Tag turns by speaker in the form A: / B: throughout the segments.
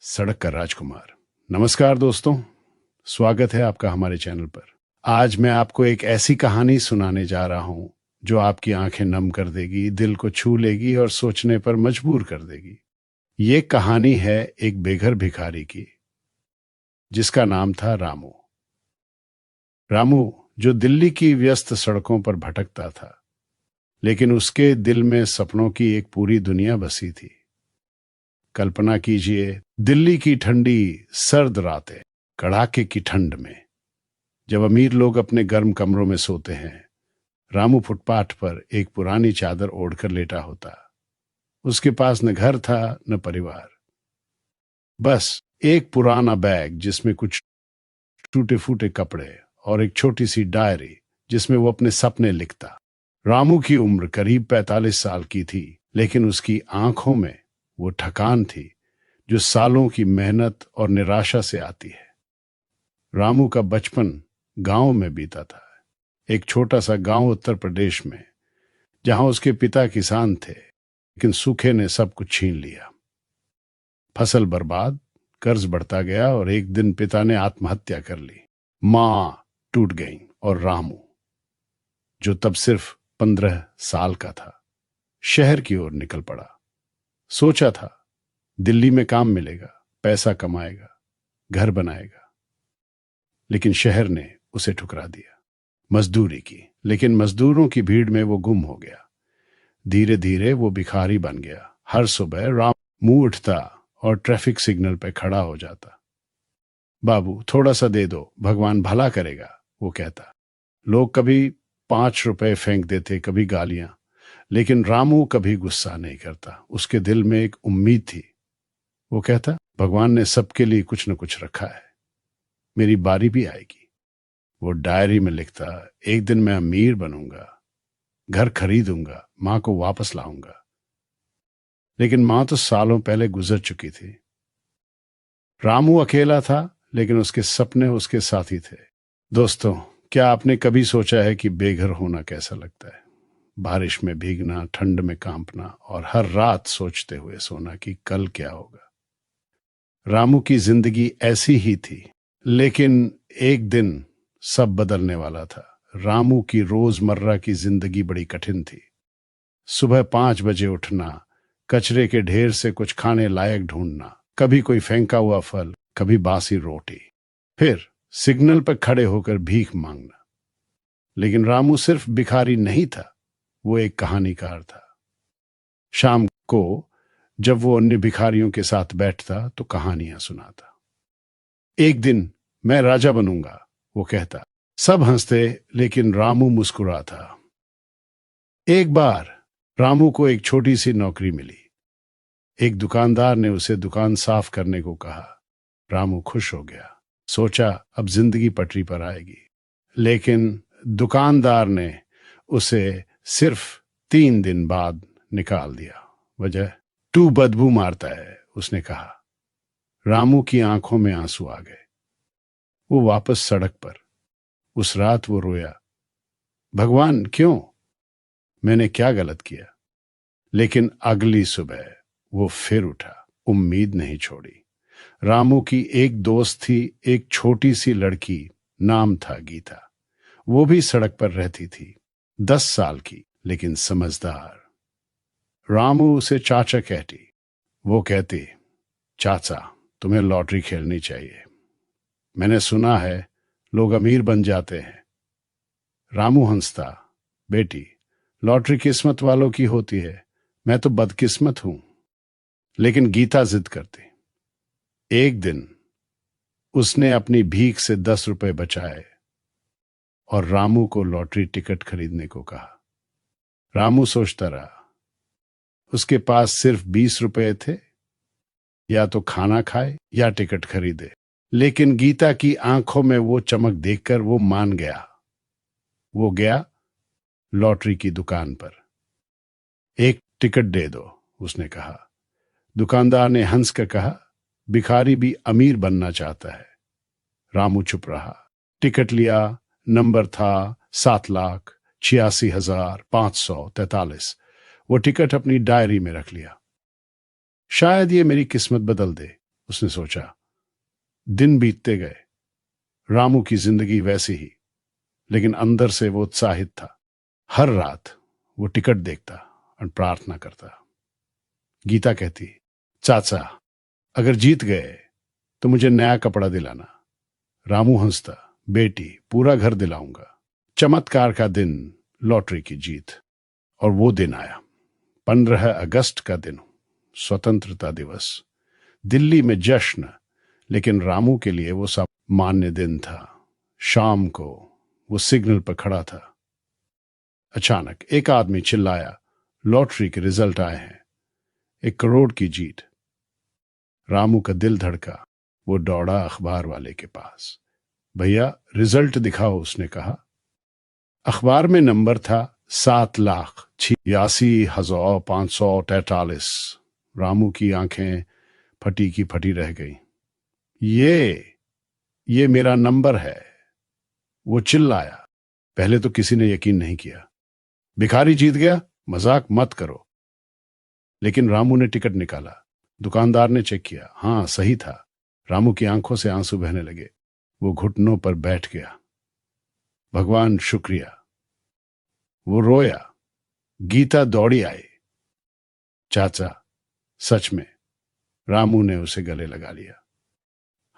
A: सड़क का राजकुमार। नमस्कार दोस्तों, स्वागत है आपका हमारे चैनल पर। आज मैं आपको एक ऐसी कहानी सुनाने जा रहा हूं जो आपकी आंखें नम कर देगी, दिल को छू लेगी और सोचने पर मजबूर कर देगी। ये कहानी है एक बेघर भिखारी की, जिसका नाम था रामू। रामू जो दिल्ली की व्यस्त सड़कों पर भटकता था, लेकिन उसके दिल में सपनों की एक पूरी दुनिया बसी थी। कल्पना कीजिए, दिल्ली की ठंडी सर्द रातें, कड़ाके की ठंड में जब अमीर लोग अपने गर्म कमरों में सोते हैं, रामू फुटपाथ पर एक पुरानी चादर ओढ़कर लेटा होता। उसके पास न घर था न परिवार, बस एक पुराना बैग जिसमें कुछ टूटे फूटे कपड़े और एक छोटी सी डायरी जिसमें वो अपने सपने लिखता। रामू की उम्र करीब 45 साल की थी, लेकिन उसकी आंखों में वो थकान थी जो सालों की मेहनत और निराशा से आती है। रामू का बचपन गांव में बीता था, एक छोटा सा गांव उत्तर प्रदेश में, जहां उसके पिता किसान थे, लेकिन सूखे ने सब कुछ छीन लिया। फसल बर्बाद, कर्ज बढ़ता गया और एक दिन पिता ने आत्महत्या कर ली। मां टूट गई और रामू, जो तब सिर्फ 15 साल का था, शहर की ओर निकल पड़ा। सोचा था दिल्ली में काम मिलेगा, पैसा कमाएगा, घर बनाएगा, लेकिन शहर ने उसे ठुकरा दिया। मजदूरी की, लेकिन मजदूरों की भीड़ में वो गुम हो गया। धीरे धीरे वो भिखारी बन गया। हर सुबह राम मुंह उठता और ट्रैफिक सिग्नल पे खड़ा हो जाता। बाबू थोड़ा सा दे दो, भगवान भला करेगा, वो कहता। लोग कभी 5 रुपए फेंक देते, कभी गालियां, लेकिन रामू कभी गुस्सा नहीं करता। उसके दिल में एक उम्मीद थी। वो कहता, भगवान ने सबके लिए कुछ न कुछ रखा है, मेरी बारी भी आएगी। वो डायरी में लिखता, एक दिन मैं अमीर बनूंगा, घर खरीदूंगा, मां को वापस लाऊंगा। लेकिन मां तो सालों पहले गुजर चुकी थी। रामू अकेला था, लेकिन उसके सपने उसके साथी थे। दोस्तों, क्या आपने कभी सोचा है कि बेघर होना कैसा लगता है? बारिश में भीगना, ठंड में कांपना और हर रात सोचते हुए सोना कि कल क्या होगा। रामू की जिंदगी ऐसी ही थी, लेकिन एक दिन सब बदलने वाला था। रामू की रोजमर्रा की जिंदगी बड़ी कठिन थी। सुबह 5 बजे उठना, कचरे के ढेर से कुछ खाने लायक ढूंढना, कभी कोई फेंका हुआ फल, कभी बासी रोटी, फिर सिग्नल पर खड़े होकर भीख मांगना। लेकिन रामू सिर्फ भिखारी नहीं था, वो एक कहानीकार था। शाम को जब वो अन्य भिखारियों के साथ बैठता तो कहानियां सुनाता। एक दिन मैं राजा बनूंगा, वो कहता। सब हंसते, लेकिन रामू मुस्कुरा था। एक बार रामू को एक छोटी सी नौकरी मिली। एक दुकानदार ने उसे दुकान साफ करने को कहा। रामू खुश हो गया, सोचा अब जिंदगी पटरी पर आएगी। लेकिन दुकानदार ने उसे सिर्फ 3 दिन बाद निकाल दिया। वजह, तू बदबू मारता है, उसने कहा। रामू की आंखों में आंसू आ गए। वो वापस सड़क पर। उस रात वो रोया, भगवान क्यों, मैंने क्या गलत किया? लेकिन अगली सुबह वो फिर उठा, उम्मीद नहीं छोड़ी। रामू की एक दोस्त थी, एक छोटी सी लड़की, नाम था गीता। वो भी सड़क पर रहती थी, 10 साल की, लेकिन समझदार। रामू उसे चाचा कहती। वो कहती, चाचा तुम्हें लॉटरी खेलनी चाहिए, मैंने सुना है लोग अमीर बन जाते हैं। रामू हंसता, बेटी लॉटरी किस्मत वालों की होती है, मैं तो बदकिस्मत हूं। लेकिन गीता जिद करती। एक दिन उसने अपनी भीख से 10 रुपए बचाए और रामू को लॉटरी टिकट खरीदने को कहा। रामू सोचता रहा, उसके पास सिर्फ 20 रुपए थे, या तो खाना खाए या टिकट खरीदे। लेकिन गीता की आंखों में वो चमक देखकर वो मान गया। वो गया लॉटरी की दुकान पर। एक टिकट दे दो, उसने कहा। दुकानदार ने हंसकर कहा, भिखारी भी अमीर बनना चाहता है। रामू चुप रहा। टिकट लिया, नंबर था 7,86,543। वो टिकट अपनी डायरी में रख लिया। शायद ये मेरी किस्मत बदल दे, उसने सोचा। दिन बीतते गए। रामू की जिंदगी वैसी ही, लेकिन अंदर से वो उत्साहित था। हर रात वो टिकट देखता और प्रार्थना करता। गीता कहती, चाचा अगर जीत गए तो मुझे नया कपड़ा दिलाना। रामू हंसता, बेटी पूरा घर दिलाऊंगा। चमत्कार का दिन, लॉटरी की जीत। और वो दिन आया, 15 अगस्त का दिन, स्वतंत्रता दिवस। दिल्ली में जश्न, लेकिन रामू के लिए वो सामान्य दिन था। शाम को वो सिग्नल पर खड़ा था। अचानक एक आदमी चिल्लाया, लॉटरी के रिजल्ट आए हैं, 1 करोड़ की जीत। रामू का दिल धड़का। वो दौड़ा अखबार वाले के पास। भैया रिजल्ट दिखाओ, उसने कहा। अखबार में नंबर था 7,86,543। रामू की आंखें फटी की फटी रह गई। ये मेरा नंबर है, वो चिल्लाया। पहले तो किसी ने यकीन नहीं किया। भिखारी जीत गया, मजाक मत करो। लेकिन रामू ने टिकट निकाला। दुकानदार ने चेक किया, हाँ सही था। रामू की आंखों से आंसू बहने लगे। वो घुटनों पर बैठ गया। भगवान शुक्रिया, वो रोया। गीता दौड़ी आई। चाचा सच में। रामू ने उसे गले लगा लिया।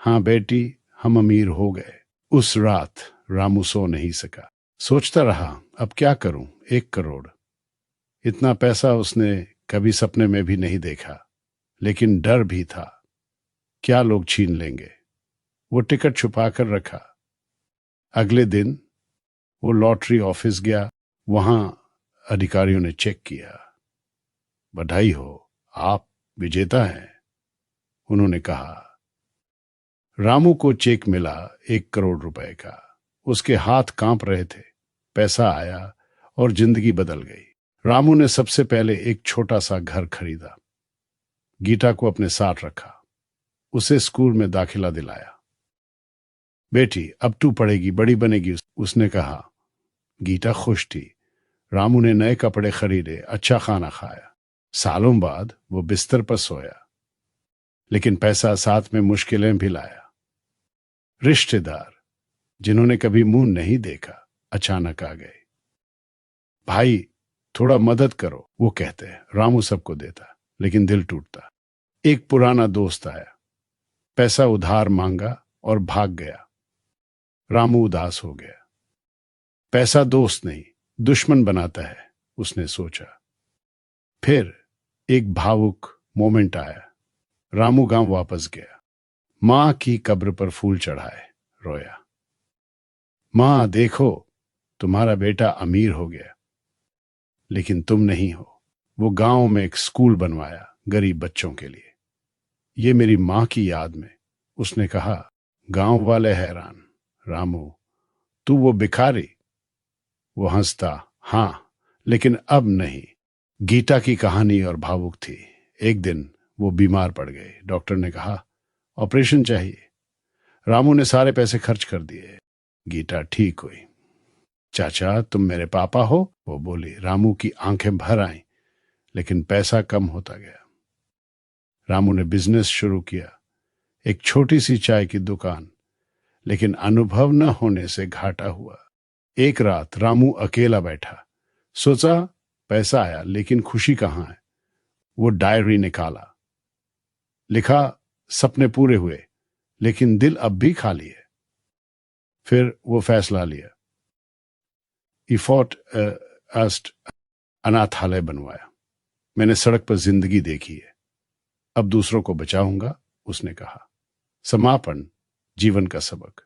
A: हाँ बेटी, हम अमीर हो गए। उस रात रामू सो नहीं सका। सोचता रहा, अब क्या करूं, 1 करोड़। इतना पैसा उसने कभी सपने में भी नहीं देखा। लेकिन डर भी था, क्या लोग छीन लेंगे। वो टिकट छुपा कर रखा। अगले दिन वो लॉटरी ऑफिस गया। वहां अधिकारियों ने चेक किया। बधाई हो, आप विजेता हैं, उन्होंने कहा। रामू को चेक मिला, 1 करोड़ रुपए का। उसके हाथ कांप रहे थे। पैसा आया और जिंदगी बदल गई। रामू ने सबसे पहले एक छोटा सा घर खरीदा। गीता को अपने साथ रखा। उसे स्कूल में दाखिला दिलाया। बेटी अब तू पढ़ेगी, बड़ी बनेगी, उसने कहा। गीता खुश थी। रामू ने नए कपड़े खरीदे, अच्छा खाना खाया। सालों बाद वो बिस्तर पर सोया। लेकिन पैसा साथ में मुश्किलें भी लाया। रिश्तेदार जिन्होंने कभी मुंह नहीं देखा, अचानक आ गए। भाई थोड़ा मदद करो, वो कहते हैं। रामू सबको देता, लेकिन दिल टूटता। एक पुराना दोस्त आया, पैसा उधार मांगा और भाग गया। रामू उदास हो गया। पैसा दोस्त नहीं, दुश्मन बनाता है, उसने सोचा। फिर एक भावुक मोमेंट आया। रामू गांव वापस गया। मां की कब्र पर फूल चढ़ाए, रोया। मां देखो, तुम्हारा बेटा अमीर हो गया, लेकिन तुम नहीं हो। वो गांव में एक स्कूल बनवाया गरीब बच्चों के लिए। ये मेरी मां की याद में, उसने कहा। गांव वाले हैरान। रामू तू वो भिखारी? वो हंसता, हां, लेकिन अब नहीं। गीता की कहानी और भावुक थी। एक दिन वो बीमार पड़ गए। डॉक्टर ने कहा ऑपरेशन चाहिए। रामू ने सारे पैसे खर्च कर दिए। गीता ठीक हुई। चाचा तुम मेरे पापा हो, वो बोली। रामू की आंखें भर आईं, लेकिन पैसा कम होता गया। रामू ने बिजनेस शुरू किया, एक छोटी सी चाय की दुकान, लेकिन अनुभव न होने से घाटा हुआ। एक रात रामू अकेला बैठा। सोचा पैसा आया, लेकिन खुशी कहाँ है। वो डायरी निकाला। लिखा सपने पूरे हुए, लेकिन दिल अब भी खाली है। फिर वो फैसला लिया। इफोर्ट अस्ट अनाथालय बनवाया। मैंने सड़क पर जिंदगी देखी है, अब दूसरों को बचाऊंगा, उसने कहा। समापन, जीवन का सबक।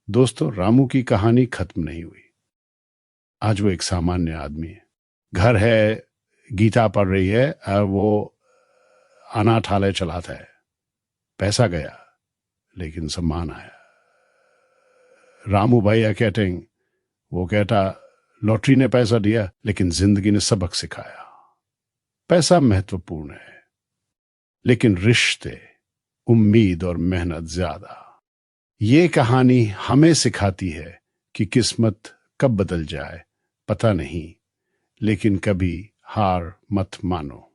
A: दोस्तों, रामू की कहानी खत्म नहीं हुई। आज वो एक सामान्य आदमी है। घर है, गीता पढ़ रही है और वो अनाथालय चलाता है। पैसा गया, लेकिन सम्मान आया। रामू भैया कहते हैं, वो कहता लॉटरी ने पैसा दिया, लेकिन जिंदगी ने सबक सिखाया। पैसा महत्वपूर्ण है, लेकिन रिश्ते, उम्मीद और मेहनत ज्यादा। ये कहानी हमें सिखाती है कि किस्मत कब बदल जाए पता नहीं, लेकिन कभी हार मत मानो।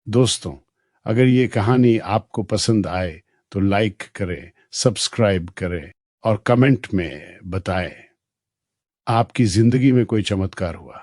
A: दोस्तों, अगर ये कहानी आपको पसंद आए तो लाइक करें, सब्सक्राइब करें और कमेंट में बताएं आपकी जिंदगी में कोई चमत्कार हुआ।